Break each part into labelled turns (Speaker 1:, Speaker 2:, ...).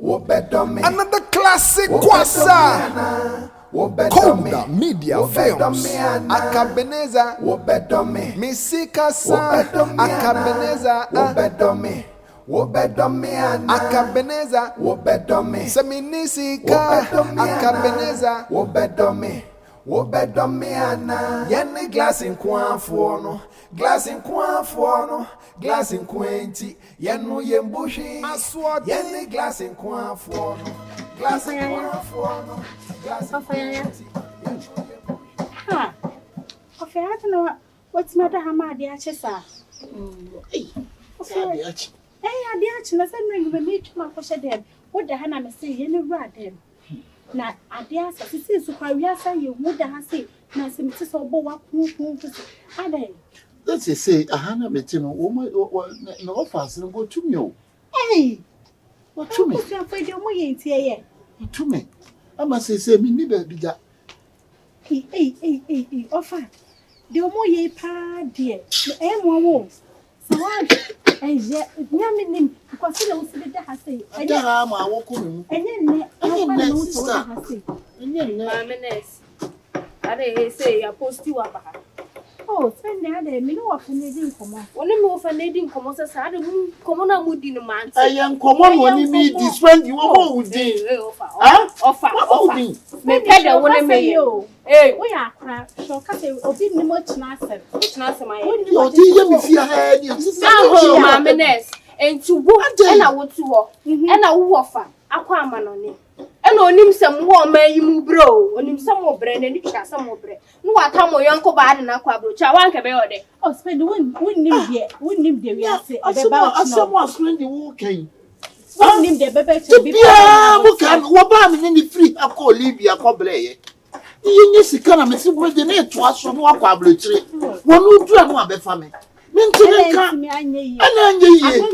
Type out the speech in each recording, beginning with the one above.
Speaker 1: Another classic Kwasa. Koda Media Films. Akabenezer. Misikasa. Akabenezer. Akabenezer. Seminisika. Akabenezer. Yenny glass in Quanfono, glass in Quanfono, glass in Quanti, Yenu Yembushi, Aswat, Yenny glass in Quanfono, glass in Quanfono, glass in Quanti.
Speaker 2: Ha! Of I don't know what's matter Hamadi Achesa. Hey, I did not ring when me to my pusher them. What the Hannah may say, you rat them. Na adia sa sisi su kwa wiasa ye muda hase na se mti so bo wa kun ade
Speaker 3: let's say ahana betino wo na offers no go to me o
Speaker 2: eh
Speaker 3: what to me
Speaker 2: ko fa de mo ye ntie ye
Speaker 3: to me ama say me ni ba bija
Speaker 2: offer de mo ye pa de mo wo so Eye, nyaminim, because you see the hase.
Speaker 3: Ada ma woko me.
Speaker 2: Enye
Speaker 3: sister.
Speaker 4: Ade say ya posti wa ba.
Speaker 2: Oh, Spendy ade me no wa fanedi nkomo.
Speaker 4: Woni me wo fanedi nkomo se sa ade mu komo na mu di no man.
Speaker 3: Aye nkomo woni me di Spendy wo mo udi. Offer.
Speaker 4: Me pede woni me yo.
Speaker 2: Eh, we akra. So ka se obi ni mo china asem.
Speaker 4: China asem aye.
Speaker 3: Yo ti ye me fia ha di.
Speaker 4: Aho mama nurse. Enti wo na wo tu ho. E na wo offer. Akwa amanone. Ena onim sem wo mayimu bro onim sem wo bre na ni twa sem wo bre no wata mo yonko ba de na kwa bro cha wanka be ode
Speaker 2: oh Spendy wonnim de wi ase
Speaker 3: e be ba asem wo Spendy wo kan
Speaker 2: wonnim de bebe che bi
Speaker 3: ya mo kan wo ba me ni free akọ Libya akọ breye iye sika na me si wo de na eto aso no akọ abrochire wonu du anu abefa me Mentine ka anye ye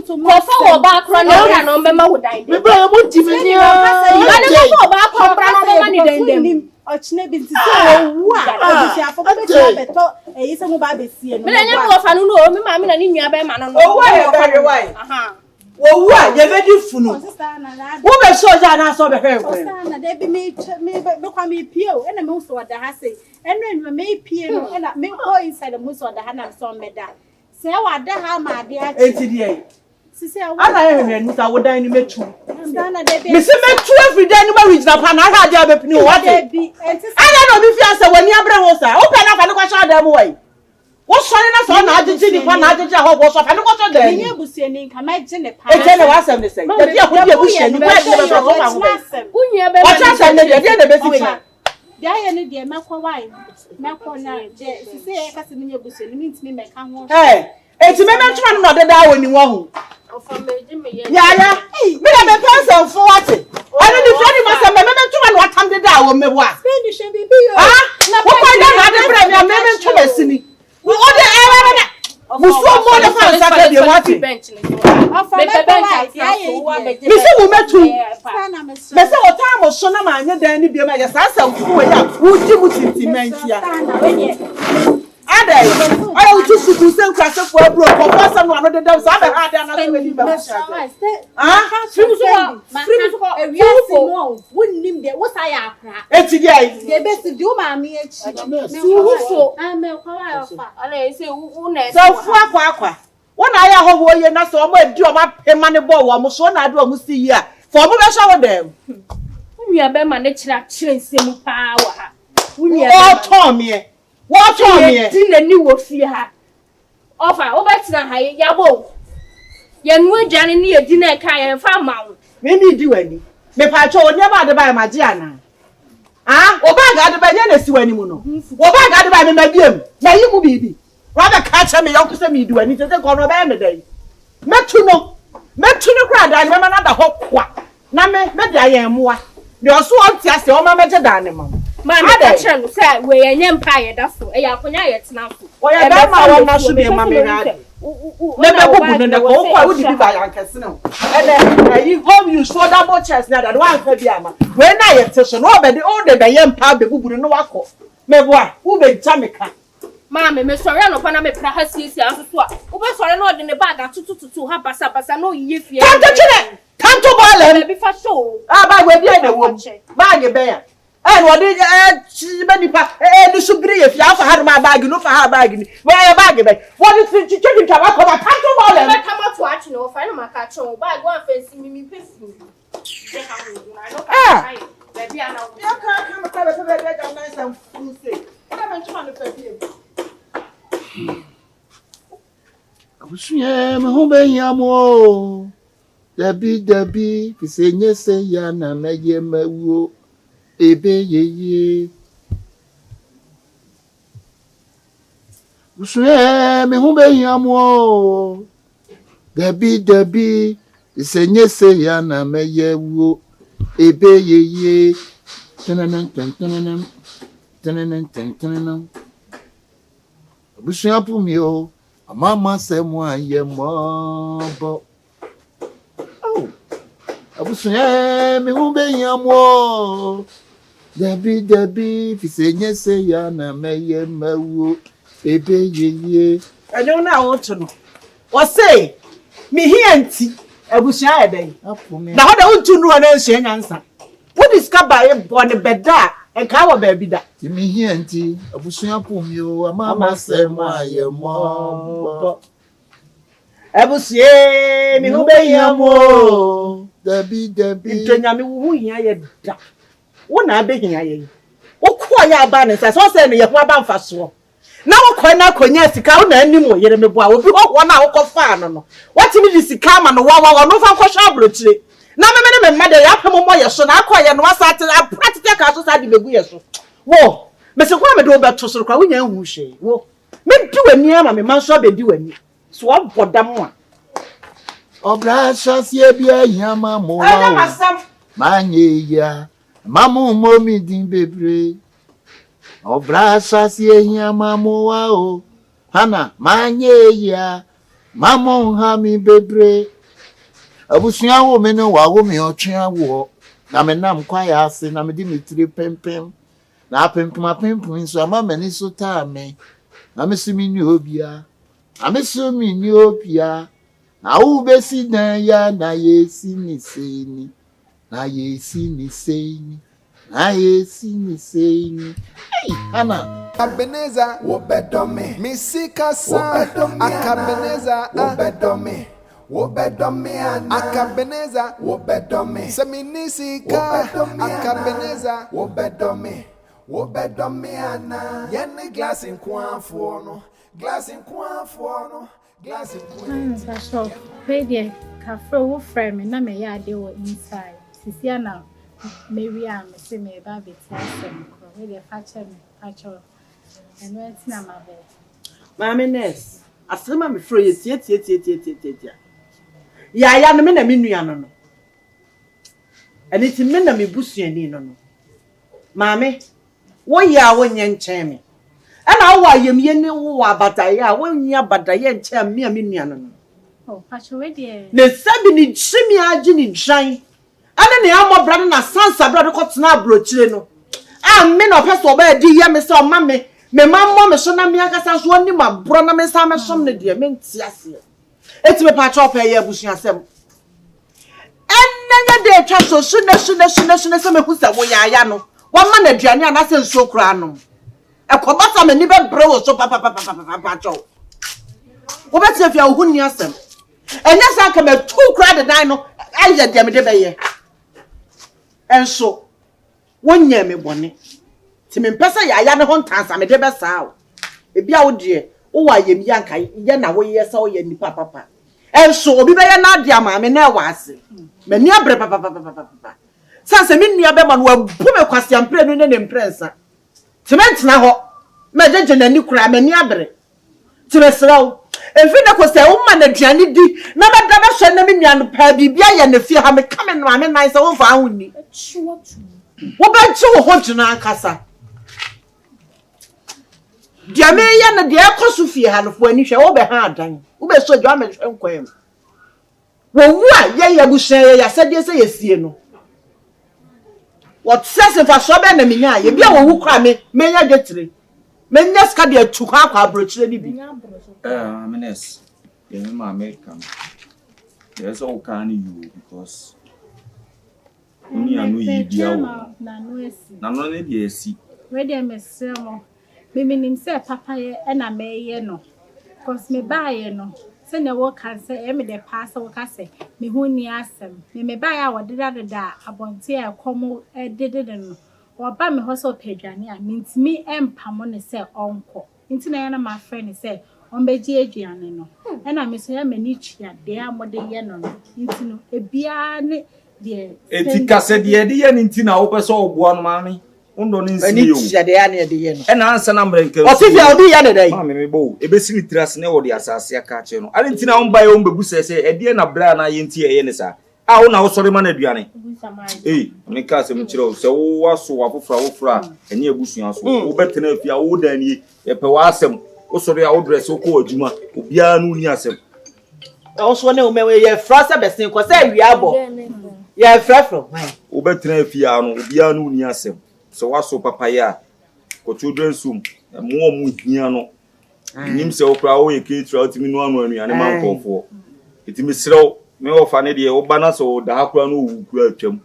Speaker 4: ko fa wo ba akro na no be ma wo dan
Speaker 3: me ba mo di me ni
Speaker 4: ane ko ba akro bra no ma ni den
Speaker 2: ochine bi ntisi owu a obi afọ ko beto eyi se mo ba be sie no
Speaker 4: me nya wo fa no me ma me na ni nua be ma no
Speaker 5: owu a ye be wai aha owu a ye be di funu wo be soja na so be hwe
Speaker 2: na de bi me kwa me pie o na me so da ha se enu me pie no na me go inside mo so da ha na so me da se wa da ha ma de a
Speaker 5: enti die
Speaker 2: sisi a
Speaker 5: ana ye hwe ni sa wo dan ni metu
Speaker 2: na de bi
Speaker 5: me se metu every day ni ma regional pa na ha dia be pini what
Speaker 2: de bi enti
Speaker 5: ana no bi fi asa wani abre wo sa o pe na fa ni kwa sha da mu wai wo so ni na so na agiji ni pa na agiji ho wo so fa ni kwa so da ni
Speaker 2: nye busuani nka ma je ne pa
Speaker 5: ete na wa asem ni say da bia ko dia busuani kwa dia be so fa ho
Speaker 4: unye be
Speaker 5: wa cha sa ne dia na be sikina
Speaker 2: dia ye ne dia makwa wai makwa na je sisi e ka se nye busuani mi ntimi meka ho
Speaker 5: eti me mentuma no de da woni wo hu
Speaker 4: ofa meji me ye
Speaker 5: ya me na me person fo wate ani ni fani ma se me mentuma no atam de da wo me bo a
Speaker 2: Spendy she bibi yo
Speaker 5: na wo kwa da na de bra me me mentuma sini wo de e na muso mo de fa sa ka de wate
Speaker 2: ofa me bench ya ye
Speaker 5: mi se wo metu me se wo time so na ma anya dan ni bi ma ya sa sa wo ya wo ji mu tintimentia Adai, I want to see you send class for a bro. For some one of the devils, I have had another baby.
Speaker 2: Wouldn't name there what I have.
Speaker 5: It's
Speaker 2: the best to do, mammy.
Speaker 5: So, Quaqua. When I have a warrior, not so much do about a money ball, almost one I do almost see here. For a moment, shower them.
Speaker 4: We are better managed to change some power.
Speaker 5: We are Tommy. What on me?
Speaker 4: Didn't you will fear her? Offer over to the high yabo. Young wood Johnny near dinner kind of farm mount.
Speaker 5: Maybe do any. Me patrol never buy my Gianna. Ah, or bag out the bananas to any mono. Or bag out by my game. Now you will be. Rather catch me, uncle send me do anything to go on a day. Met to no crowd, I remember another hot quack. Now, maybe I am what. You are so anxious, your mamma dynamo.
Speaker 4: Mamma, that say we an empire, that's so. I have it's now.
Speaker 5: Or I got my one, should be a mammy. Never open the whole would be by Uncle Snow. And you hope you saw double chest now that one for the armor. When I have to know about the older by empire, who wouldn't know what call. Maybe who made Jamaica.
Speaker 4: Mammy, Miss Sorano Panama Prahas, yes, as well. Over for an order in the bag, 2 have passed no if you
Speaker 5: Tanto ball
Speaker 4: be for show.
Speaker 5: Ah, bag we dey the wom. Bag be. And what did many the subri if you have had my bag, no for her bag. Where your bag? What is it? Chicken come up, can't
Speaker 4: Come out to watch no find my catch on bag one face me pissing. Baby, I know. You can't come a bed on nice and food. I'm trying to perfume.
Speaker 3: ABUSUA Akabenezer Debbie, if say yes, say yana, may me ebe ye. ABUSUA Akabenezer Debbie, if say yes, say yana, may ebe ye. ABUSUA Akabenezer Mama say moi ye mo. Oh, ABUSUA Akabenezer Debbie, if you say yes, say yana, may ye mewo ebe ye.
Speaker 5: I don't know what to know. What say? Me here anti ABUSUA dey. Na how dey want to know an answer. What is kabaye born the bed da and kawo baby da.
Speaker 3: Me here anti ABUSUA Akabenezer mama say moi ye mo.
Speaker 5: ABUSUA Akabenezer
Speaker 3: Debbie.
Speaker 5: Ntonyame wo hia ye da. Wo na be hia ye. Wo kwa ya ba ne say so say no ye ho aba mfa so. Na wo kwa na konya sika wo na anim wo yere me boa. Obi wo na wo kofa no. What me di sika ma no wa no fa kwhwa abrotire. Na me mma de ya pem mo ye so na akwa ye no asate apratite ka so sa de begu ye so. Wo me se kwa me do beto so kwa wo nya hu hwe. Wo me di wani ama me man so be di wani. So wo bodam a.
Speaker 3: Obra shasie bia yama mo. Manye ya. Mamu momi din bebre. Obra shasie yama mo wa o. Hana manye ya. Mamu hami bebre. ABUSUA wo me no wa wo me otwe wo. Na me nam kwa ya ase na me di mitire pempem. Na pempem so ama mani so ta me. Na me simi ni obia. Na me simi ni opia. Na ubesi na ya na yesi ni seini. Na yesi ni seini. Na yesi ni seini. Hey, Hana.
Speaker 1: Akabenezer, wobedome. Misika sa. Akabenezer, wobedome. Wobedome ana. Akabenezer, wobedome. Seminisika. Akabenezer, wobedome. Wobedome ana. Yene glass in Nkoaa for no. Glass in Nkoaa for no. Glass in Nkoaa.
Speaker 2: So, pay Kafro will frame and me ya de wo inside. Sisiana Miriam say me ba be tell we dey facture me facture. And when na my bed.
Speaker 5: Mama nurse, asema me fro ye tie. Ya no me na me nua no. Eni ti me na me busuani no. Mama, wo ya wo nye nchen me. Ana wo ayem ye ne wo abataye a wo nya abataye nchen me nua no.
Speaker 2: Oh, facture we dey.
Speaker 5: Ne sabi ni chimi agi ni dwan. Ana ne amo bra na sansa bra ko tena abrochire no. A me na opeso ba di ye me se o ma me mammo me so na me akasa so ni ma bro na me sa me som ne de me ntiase. Eti me pa chop ye abusuasem. Enanya de twa so sune se me hu se wo ya no. Wo ma na aduane ana se nso kura no. Ekobata me ni be bre wo so pa cho. Wo be tie fia wo hu ni asem. Enya sa ka me tu kura de dan no aye de me de be ye. Enso wonya me bone. Ti me mpesa ya ne ho ntansa me de be saa o. Ebia wo de wo wa yem ya nkai ye na wo ye sa wo ye nipa papa. Enso obi be ye na de ama me na wa ase. Me ni abre papa. Sanse me nua be ma no wabu me kwase ampre no ne mprensa. Ti me ntena ho. Me jeje na ni kura me ni abre. Ti me srawo. Efi na ko se wo ma na duane di na ba da ba hwe na me nua no pa bibia ye na fie ha me ka me no ame nan se wo fa ho ni. Wo ba chi wo ho tuna akasa. Dia me ya na dia koso fie ha no fo ani hwe wo be ha adan. Wo be so dwa me hwe nkwem. Wo wu a ye ya buhye ya sadie se ye sie no. What says if I saw be na me nya ye bia wo wu kra me nya getire. Me nya ska dia tu kwa abrochire ni bi.
Speaker 6: Menes. Ye ma America. There's all kind of you because only I know you be out. Na no need ye see.
Speaker 2: Where dem mesremo. Me nim say papa ye na me ye no. Cause me buy ye no. Say na wo kan say me the pass wo ka say me hu ni asem. Me buy a wo da abonte e komo dede no. Wo ba me ho so pedwane a me ntimi empamo ne say onko. Nti na yana ma friend say onbeji aduane no. E na me so ya mani twia de amode ye no. Nti no ebia ne de
Speaker 6: Etika se de ye nti na wo pese oboa no ma me. Undo ni nsi yo.
Speaker 5: Ani de ya ne de ye no.
Speaker 6: E na ansa na mbrenke.
Speaker 5: Osifia odi ya ne dai.
Speaker 6: Ma me bo. Ebesi ni tras ne wo de asase aka che no. Ale nti na wo mba ye wo mbebu se e de na bra na ye nti ye ne sa. A wo na wo sori ma na aduane. Me ka se mu kire se wo waso wafofra enye ebusuan so. Wo betena afia wo dan ni e pe wa asem. Wo sori a wo dress wo ko adwuma. Obia no ni asem.
Speaker 5: Also ne o me ye fra se besin ko se wi abo. Ye frefro.
Speaker 6: Wo betena afia no obia no ni asem. So waso papaya ko children sum mu hia no nim se okra wo ye ketra otimi no anu anu ane man kofo etimi srew me wo fa ne de wo bana so da akra no wu kura atwam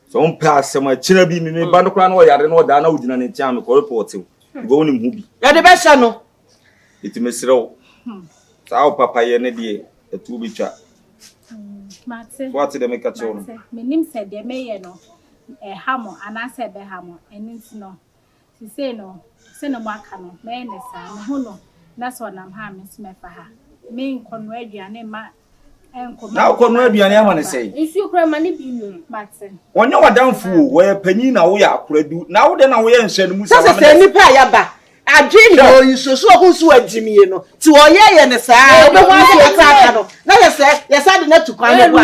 Speaker 6: so on pa asem a kira bi me ba no kra no yare no da na wudina ne tiam ko report go nim hu bi
Speaker 5: ya de be sha no
Speaker 6: etimi srew sa o papaya ne de etu bi twa
Speaker 2: Mate.
Speaker 6: What de me ka che no
Speaker 2: Me nim se de me ye no. Hamo anase be hamo enenti no si say no se no maka no me ne sa me hu no na so nam ha me so me fa ha me nkono aduane ma enko
Speaker 6: na nkono aduane ama ne sei
Speaker 4: Isu kura ma ne bi nu
Speaker 2: mate
Speaker 6: wonye wadamfu wo panyin na wo ya akoradu na wo de na wo ye nhye no mu
Speaker 5: sa se nipa ya ba adwini o yisoso hunsu adwimie no ti wo ye ne saa obo wa se aka no na ye sa de na tukwan ne bua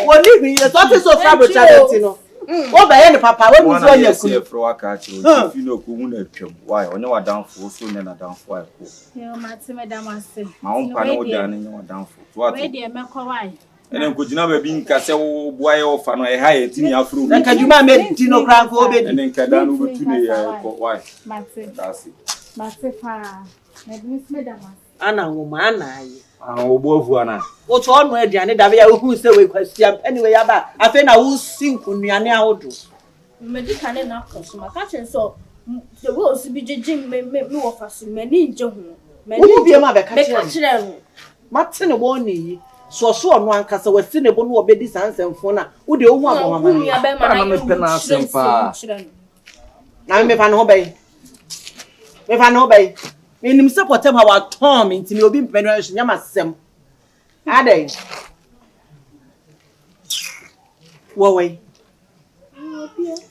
Speaker 5: woni hu ye so te so fra brutality no o ba ye ne papa wo mu so nya ku
Speaker 6: ye fro aka chi o fi no ko hu na twam why onye wadamfu so ne na damfu ai ko
Speaker 2: yo mate me damase
Speaker 6: ma on pa na wo da ne wadamfu to ati
Speaker 2: we de me ko why
Speaker 6: ene ko jina ba bi nka se wo boa ye ofa no e ha ye tini afro
Speaker 5: na kaduma me di no kran ko obedi
Speaker 6: ene nka da no betu ne ye ko why
Speaker 2: mate
Speaker 6: that's it
Speaker 2: mate fa me me damase
Speaker 5: ana ngoma ana ayi
Speaker 6: obo afu ana
Speaker 5: o to onu aduane da be ya hu se we kwasiam anyway ya ba afi na wo sinku nuane ahodo
Speaker 4: medical na consumer ka chen so the way osi bi jejim me wo fa so mani nje ho
Speaker 5: wo bi ma be ka
Speaker 4: me ka kire no
Speaker 5: mate ne wo ni so onu ankasa wasi ne bo no obedi sansemfo na wo de ohu aboma ma
Speaker 6: na me pe na asempa
Speaker 5: na me fa no be me fa no be enim se potem ha wa tom ntimi obi mpenu ahwe nya masem adai wo we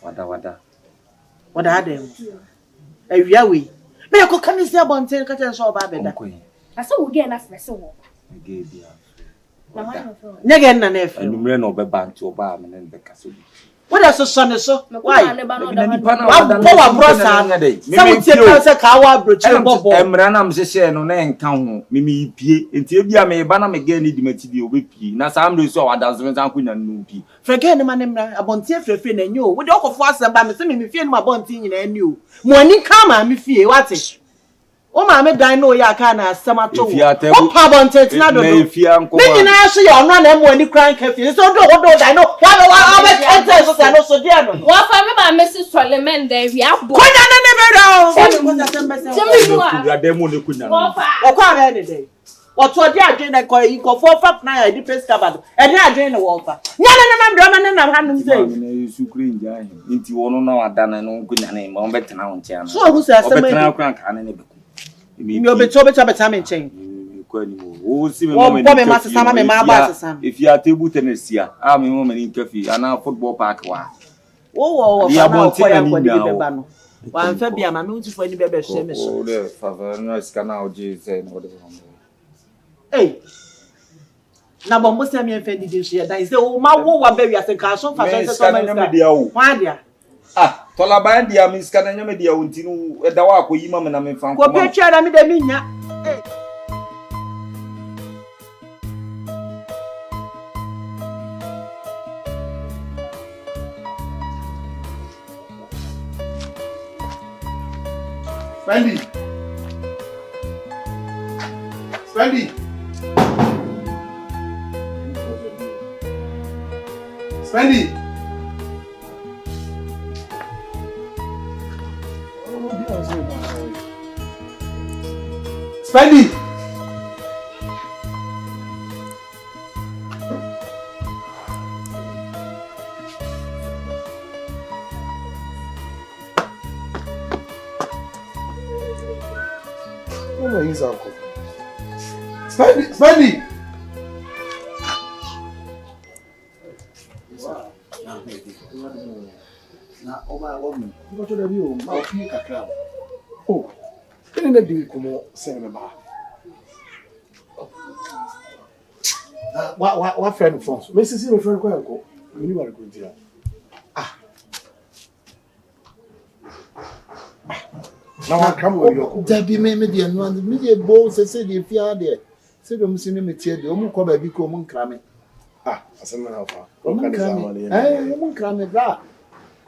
Speaker 5: wada adai awia we me ko kanisi abonte ka chen so ba beda
Speaker 4: asa wo ge na frese wo
Speaker 6: ge bia
Speaker 5: nyege na na efe
Speaker 6: anumre na obeba nti oba me ne be kaso
Speaker 5: what else so ne so why
Speaker 6: wa
Speaker 5: brosa na dey some tie se ka wa broche bobo
Speaker 6: emra na mhehye no na enka ho mimi pie enti ebia me ba na me ge ni dimati bi obepie na sam re so wadanzo nsan kunya no pie
Speaker 5: frege ne ma ne mra abontie frefe na nyo wo de okofo asem ba me se mimi fie no abontie nyina ani o mo ani ka ma me fie wate o ma me dan no ya aka na asem ato o pa bonte tina do me nyina so ya ono na mo ani kran ka fie so do dan no wa be tete so no so dia no
Speaker 4: wa fa me ba me si Solomon da wi abo
Speaker 5: konya ne be do
Speaker 6: ya demo ne kunya
Speaker 5: no o kwa be ne dey o to dia adwen na ko yi ko for fap na ya di pescabado e dey adwen ne wo fa nya ne ndro ma ne na hanum sei
Speaker 6: ne sukuri nja hi nti wono na wadana no kunya ne ma on betena ho ntia na
Speaker 5: so hu se asem
Speaker 6: betena kran ka ne be
Speaker 5: mi obeto beta me nchen
Speaker 6: ko ni mo o si me mo
Speaker 5: me ma sesa ma me ma ba sesa
Speaker 6: if you are table tennis ya me mo me nkafi ana football park wa
Speaker 5: wo ya bonte ya ko di be ba no wa nfa bia ma me utifo ni be be hye me so
Speaker 6: o de favor no scanner o je say no de
Speaker 5: na bombo se me nfa di je so ya dan se o ma wo wa be wi ase ka so fa so so ma
Speaker 6: dia o
Speaker 5: wa dia
Speaker 6: tola ba dia mi scanner nya me dia o ntinu e da wa akoyi ma me na me fa
Speaker 5: ko pe twa na me de mi nya
Speaker 3: Spendy.
Speaker 1: Spendy. Spendy. Oh, he's uncle. Spendy. Oh, can you do come sing about? What friend from? Mrs. My friend, quite uncle. You are good dear. Now I come with you.
Speaker 3: Debbie made me the one, the media balls, I said, if you are there. Said, I'm seeing me tear the woman come baby come cramming.
Speaker 1: I said, no,
Speaker 3: Woman cramming, bra.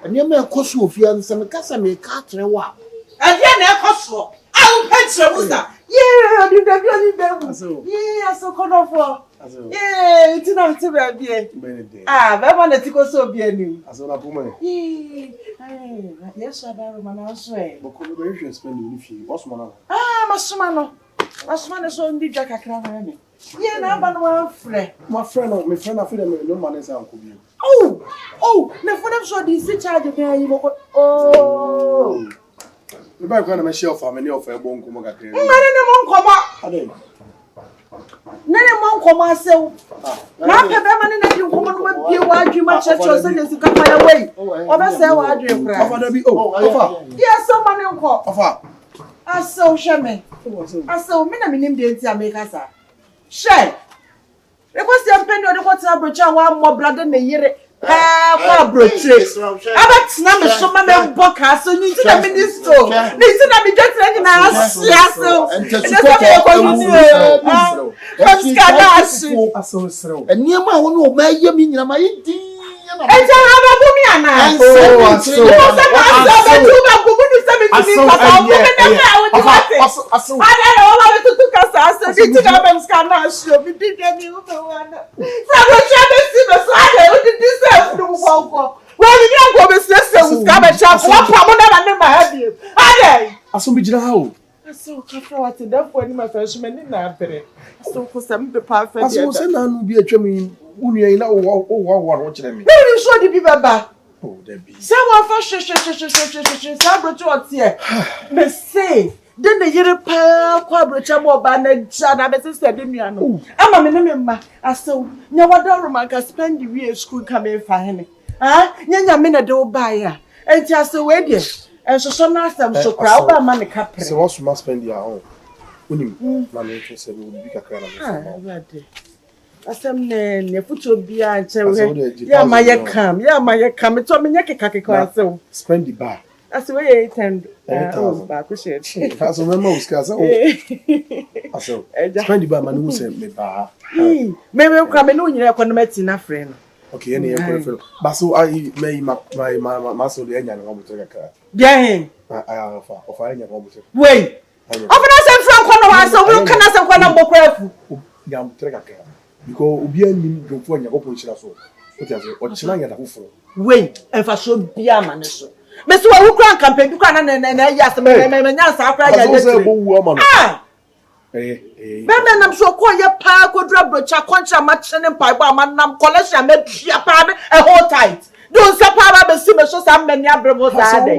Speaker 3: And you may cost you if you are some casa may cut and walk.
Speaker 5: And then I cost for. I'll pay you. Yeah, you never. Yeah, so called off. Yeah, it's not to be. That one that you go so be a new.
Speaker 1: As on a woman.
Speaker 5: Yes, I don't say.
Speaker 1: But collaboration spending with you. What's one?
Speaker 5: Masumano. Masumano so indeed Jack a crown. Yeah, now, but one friend. My friend, I feel no man is uncle. Oh, the phone of so this charge of you. Oh.
Speaker 1: The back when I'm a shelf, I'm in your fair bone. Come on,
Speaker 5: None among myself. Now, the you woman with you, why you much at your sentence to come my way. Or that's how I dream. Yes, someone in call. I saw Shaman. I saw many named the America. Shay. It was the opinion of what's up, which I want more blood than a year. About Snam, so many bocas, so you should have been this so. This should have been just like an ass. Yes, so.
Speaker 3: And near my own, may you mean my indeed. And I
Speaker 5: have a woman.
Speaker 1: Oh, there be.
Speaker 5: Someone for me say, then the year quadrature more banner, Jana, said, I'm a minimum. I saw no other roman can spend the real school coming for him. Ah, Yanya minute do buyer, and just a wedding, and so nice them so proud by money cap.
Speaker 1: So, what's must spend your own? When you money said, will be a kind of
Speaker 5: Asem ne futu bia nchewe ya maye kam to me nyake kakekwa so
Speaker 1: Spendy bar
Speaker 5: ase we 800 ba ko share
Speaker 1: aso me ma uska so aso Spendy bar manu se me ba
Speaker 5: me kwa me no nyire kwa no mati na frɛ no
Speaker 1: okay ene ye kwa frɛ ba so I me ma so de anya no mo tere kaka
Speaker 5: bia hen
Speaker 1: ofa anya no mo tere
Speaker 5: wei ofana se frɛ kwa no wa so we kana se kwa na mbokwa afu
Speaker 1: ya mo tere kaka because ubia nim dofo nya ko chira so o ti aso o chira nya da foforo
Speaker 5: wei enfa so bia ma ne so me so wo kran campaign bi kwa na ya se me nya sa akra ya
Speaker 1: de so bo wu ama no
Speaker 5: Bebe nam so ko ye pa ko dra brocha koncha ma chene pa ba ma nam collection me bia pa me a whole tight don't say pa ba si me so sa many abrebo za de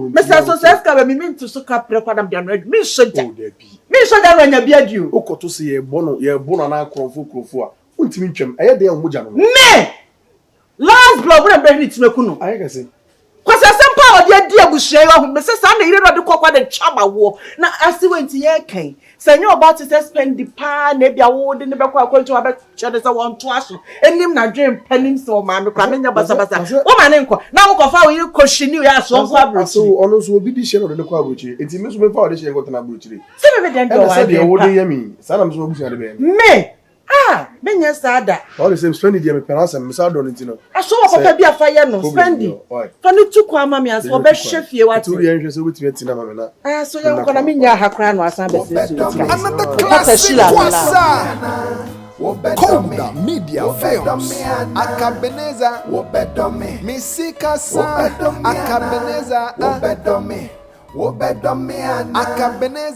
Speaker 5: me say so say ska be me to so ka pre kwa nam dia no me so ja me so ja nya bia di o
Speaker 1: okoto se ye bono na krofo a untimi ntwem eye de mo ja no
Speaker 5: me last blow we be hit me kunu
Speaker 1: aye ka se
Speaker 5: kwasa sempa o dia di abusua yo ho me say sa na ire no de kokwa de chaba wo na asiwenti ye kan say you about to spend the pa na bia wo de ne be kwa kwanto abe chede say won to aso enim na dwen panim so ma me kwa menya basa wo ma ne nko na wo kofa wo yi koshini ya so kwa bro
Speaker 1: so ono so obi di share no de kwa brochi enti me so me fa wo de share ko tana brochi
Speaker 5: se me be den do wa
Speaker 1: de wo de yami sa na me so busu de be
Speaker 5: me menya sada
Speaker 1: all the same Spendy dey me penance me sa do ntino
Speaker 5: aso wo papa bi afaye no Spendy fa ni tuku ama me aso be hwefie wate
Speaker 1: tu ri enhwe so wetimi atina ma me na
Speaker 5: so ye ko na menya hakra no asan be se so
Speaker 1: another classic Koda Media Films, Akabenezer, Misika Sa, Akabenezer, Akabenezer.